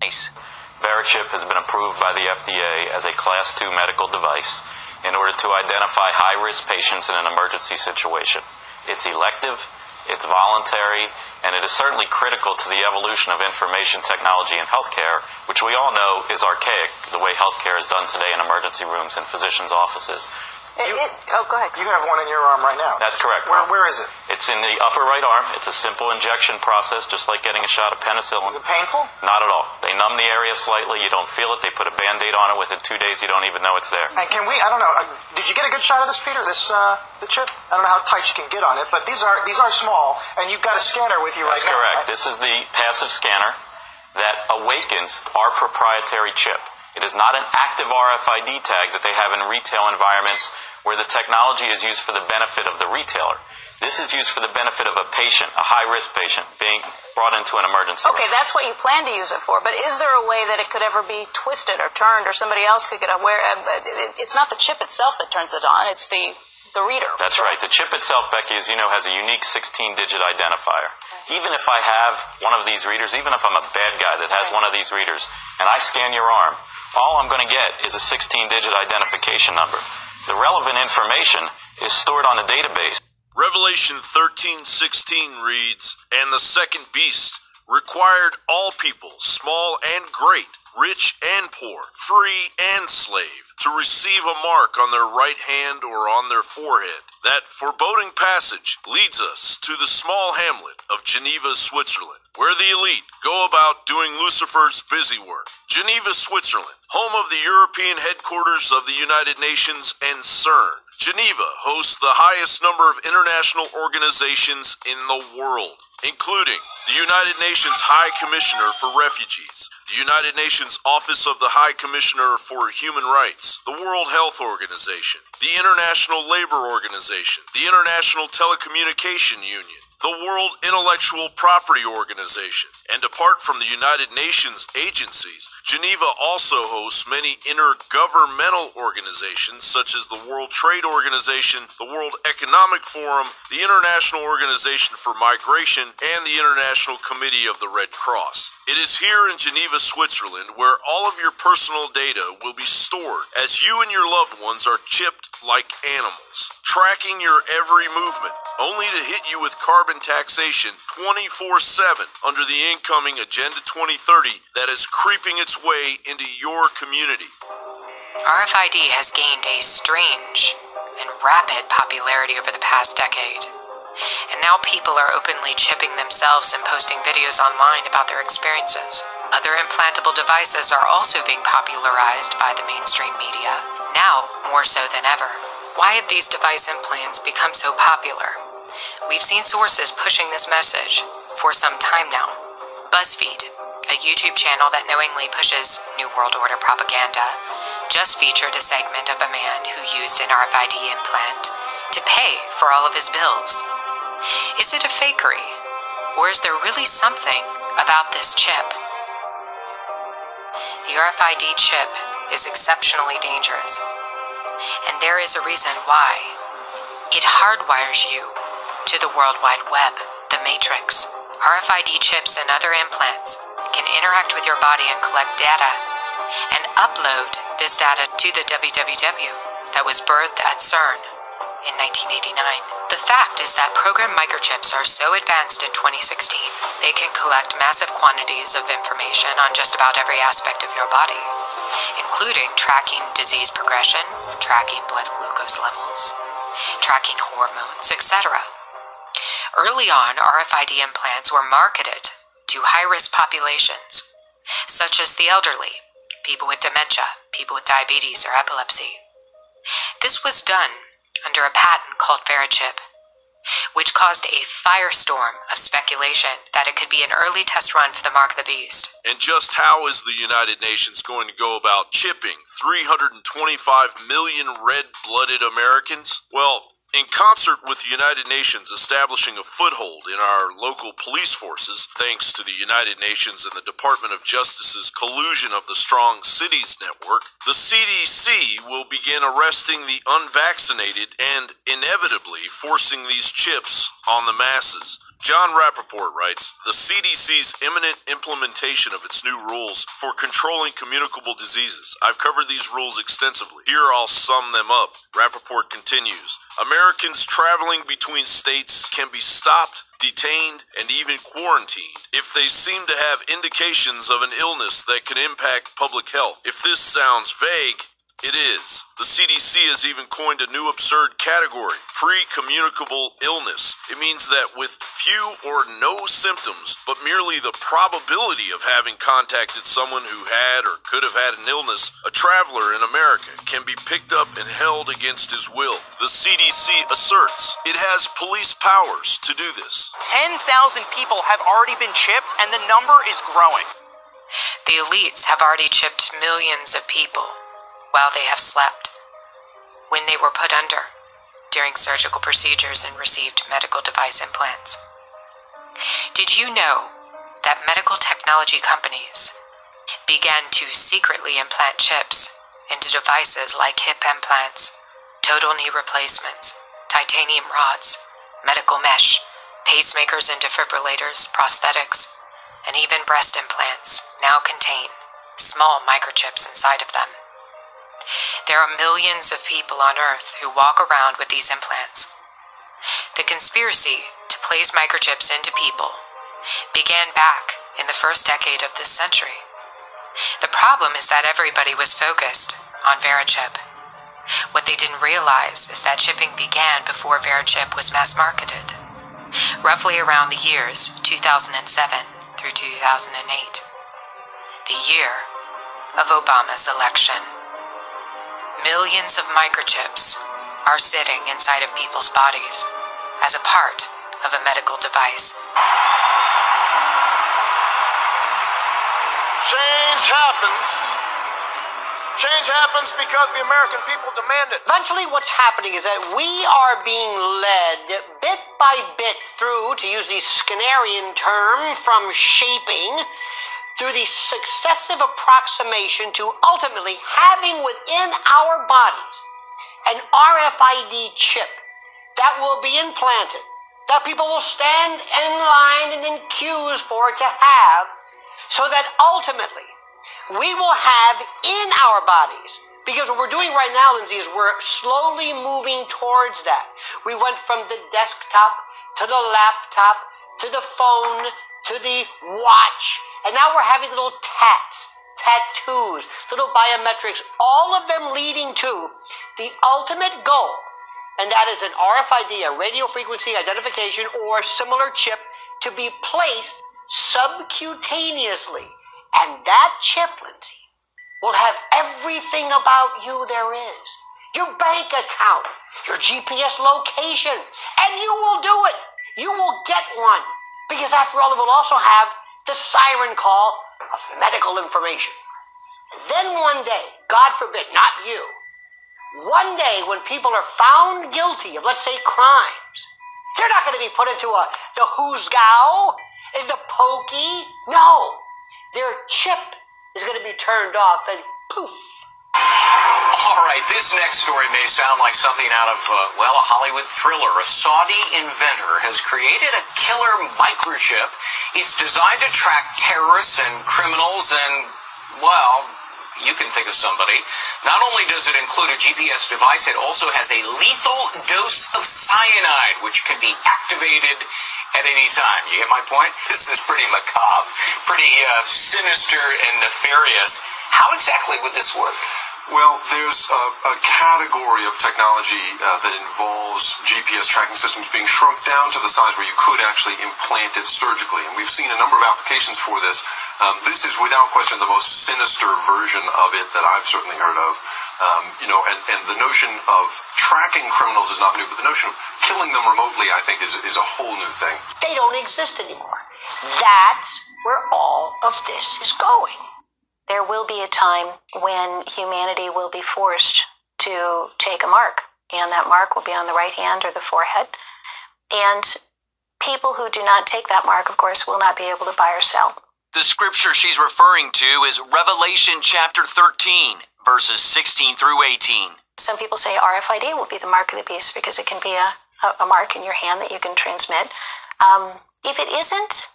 R.F.I.D.Chip has been approved by the FDA as a Class 2 medical device in order to identify high-risk patients in an emergency situation. It's elective, it's voluntary, and it is certainly critical to the evolution of information technology in healthcare, which we all know is archaic, the way healthcare is done today in emergency rooms and physicians' offices. Go ahead. You have one in your arm right now. That's correct. Where is it? It's in the upper right arm. It's a simple injection process, just like getting a shot of penicillin. Is it painful? Not at all. They numb the area slightly. You don't feel it. They put a Band-Aid on it. Within 2 days, you don't even know it's there. And can we, I don't know, did you get a good shot of this, Peter, the chip? I don't know how tight you can get on it, but these are small, and you've got a scanner with you right now. That's correct. Right? This is the passive scanner that awakens our proprietary chip. It is not an active RFID tag that they have in retail environments where the technology is used for the benefit of the retailer. This is used for the benefit of a patient, a high-risk patient, being brought into an emergency room. Okay, that's what you plan to use it for, but is there a way that it could ever be twisted or turned or somebody else could get aware? It's not the chip itself that turns it on, it's the reader. That's right. The chip itself, Becky, as you know, has a unique 16-digit identifier. Even if I have one of these readers, even if I'm a bad guy that has one of these readers, and I scan your arm, all I'm going to get is a 16-digit identification number. The relevant information is stored on a database. Revelation 13:16 reads, "And the second beast required all people, small and great, rich and poor, free and slave, to receive a mark on their right hand or on their forehead." That foreboding passage leads us to the small hamlet of Geneva, Switzerland, where the elite go about doing Lucifer's busy work. Geneva, Switzerland, home of the European headquarters of the United Nations and CERN. Geneva hosts the highest number of international organizations in the world, including the United Nations High Commissioner for Refugees, the United Nations Office of the High Commissioner for Human Rights, the World Health Organization, the International Labor Organization, the International Telecommunication Union, the World Intellectual Property Organization, and apart from the United Nations agencies, Geneva also hosts many intergovernmental organizations such as the World Trade Organization, the World Economic Forum, the International Organization for Migration, and the International Committee of the Red Cross. It is here in Geneva, Switzerland, where all of your personal data will be stored as you and your loved ones are chipped like animals, tracking your every movement, only to hit you with carbon taxation 24/7 under the incoming Agenda 2030 that is creeping its way into your community. RFID has gained a strange and rapid popularity over the past decade, and now people are openly chipping themselves and posting videos online about their experiences. Other implantable devices are also being popularized by the mainstream media, now more so than ever. Why have these device implants become so popular? We've seen sources pushing this message for some time now. BuzzFeed, a YouTube channel that knowingly pushes New World Order propaganda, just featured a segment of a man who used an RFID implant to pay for all of his bills. Is it a fakery, or is there really something about this chip? The R.F.I.D. chip is exceptionally dangerous, and there is a reason why. It hardwires you to the World Wide Web, the Matrix. R.F.I.D. chips and other implants can interact with your body and collect data, and upload this data to the www that was birthed at CERN in 1989. The fact is that programmed microchips are so advanced in 2016, they can collect massive quantities of information on just about every aspect of your body, including tracking disease progression, tracking blood glucose levels, tracking hormones, etc. Early on, RFID implants were marketed to high-risk populations, such as the elderly, people with dementia, people with diabetes or epilepsy. This was done under a patent called R.F.I.D.Chip, which caused a firestorm of speculation that it could be an early test run for the Mark of the Beast. And just how is the United Nations going to go about chipping 325 million red-blooded Americans? Well, in concert with the United Nations establishing a foothold in our local police forces, thanks to the United Nations and the Department of Justice's collusion of the Strong Cities Network, the CDC will begin arresting the unvaccinated and inevitably forcing these chips on the masses. John Rappaport writes, the CDC's imminent implementation of its new rules for controlling communicable diseases. I've covered these rules extensively. Here I'll sum them up. Rappaport continues, Americans traveling between states can be stopped, detained, and even quarantined if they seem to have indications of an illness that could impact public health. If this sounds vague, it is. The CDC has even coined a new absurd category, pre-communicable illness. It means that with few or no symptoms, but merely the probability of having contacted someone who had or could have had an illness, a traveler in America can be picked up and held against his will. The CDC asserts it has police powers to do this. 10,000 people have already been chipped, and the number is growing. The elites have already chipped millions of people while they have slept, when they were put under, during surgical procedures and received medical device implants. Did you know that medical technology companies began to secretly implant chips into devices like hip implants, total knee replacements, titanium rods, medical mesh, pacemakers and defibrillators, prosthetics, and even breast implants now contain small microchips inside of them? There are millions of people on Earth who walk around with these implants. The conspiracy to place microchips into people began back in the first decade of this century. The problem is that everybody was focused on R.F.I.D.Chip. What they didn't realize is that chipping began before R.F.I.D.Chip was mass marketed, roughly around the years 2007 through 2008, the year of Obama's election. Millions of microchips are sitting inside of people's bodies as a part of a medical device. Change happens. Change happens because the American people demand it. Eventually what's happening is that we are being led bit by bit through, to use the Skinnerian term, from shaping, through the successive approximation to ultimately having within our bodies an R.F.I.D. chip that will be implanted, that people will stand in line and in queues for to have, so that ultimately we will have in our bodies, because what we're doing right now, Lindsay, is we're slowly moving towards that. We went from the desktop to the laptop to the phone to the watch, and now we're having little tattoos, little biometrics, all of them leading to the ultimate goal, and that is an RFID, a radio frequency identification or similar chip, to be placed subcutaneously. And that chip, Lindsay, will have everything about you there is. Your bank account, your GPS location, and you will do it. You will get one. Because after all, it will also have the siren call of medical information. Then one day, God forbid, not you, one day when people are found guilty of, let's say, crimes, they're not going to be put into the Hoosgow, the pokey. No, their chip is going to be turned off and poof. All right, this next story may sound like something out of, a Hollywood thriller. A Saudi inventor has created a killer microchip. It's designed to track terrorists and criminals and, you can think of somebody. Not only does it include a GPS device, it also has a lethal dose of cyanide, which can be activated at any time. You get my point? This is pretty macabre, pretty sinister and nefarious. How exactly would this work? Well, there's a category of technology that involves GPS tracking systems being shrunk down to the size where you could actually implant it surgically. And we've seen a number of applications for this. This is without question the most sinister version of it that I've certainly heard of. And the notion of tracking criminals is not new, but the notion of killing them remotely, I think, is a whole new thing. They don't exist anymore. That's where all of this is going. There will be a time when humanity will be forced to take a mark, and that mark will be on the right hand or the forehead. And people who do not take that mark, of course, will not be able to buy or sell. The scripture she's referring to is Revelation chapter 13, verses 16 through 18. Some people say RFID will be the mark of the beast because it can be a mark in your hand that you can transmit. If it isn't,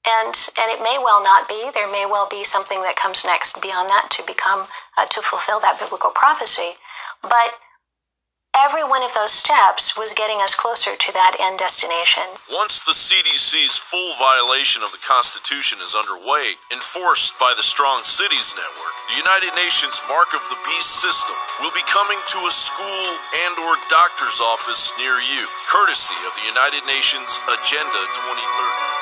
and it may well not be, there may well be something that comes next beyond that to become, to fulfill that biblical prophecy. But every one of those steps was getting us closer to that end destination. Once the CDC's full violation of the Constitution is underway, enforced by the Strong Cities Network, the United Nations Mark of the Beast system will be coming to a school and/or doctor's office near you, courtesy of the United Nations Agenda 2030.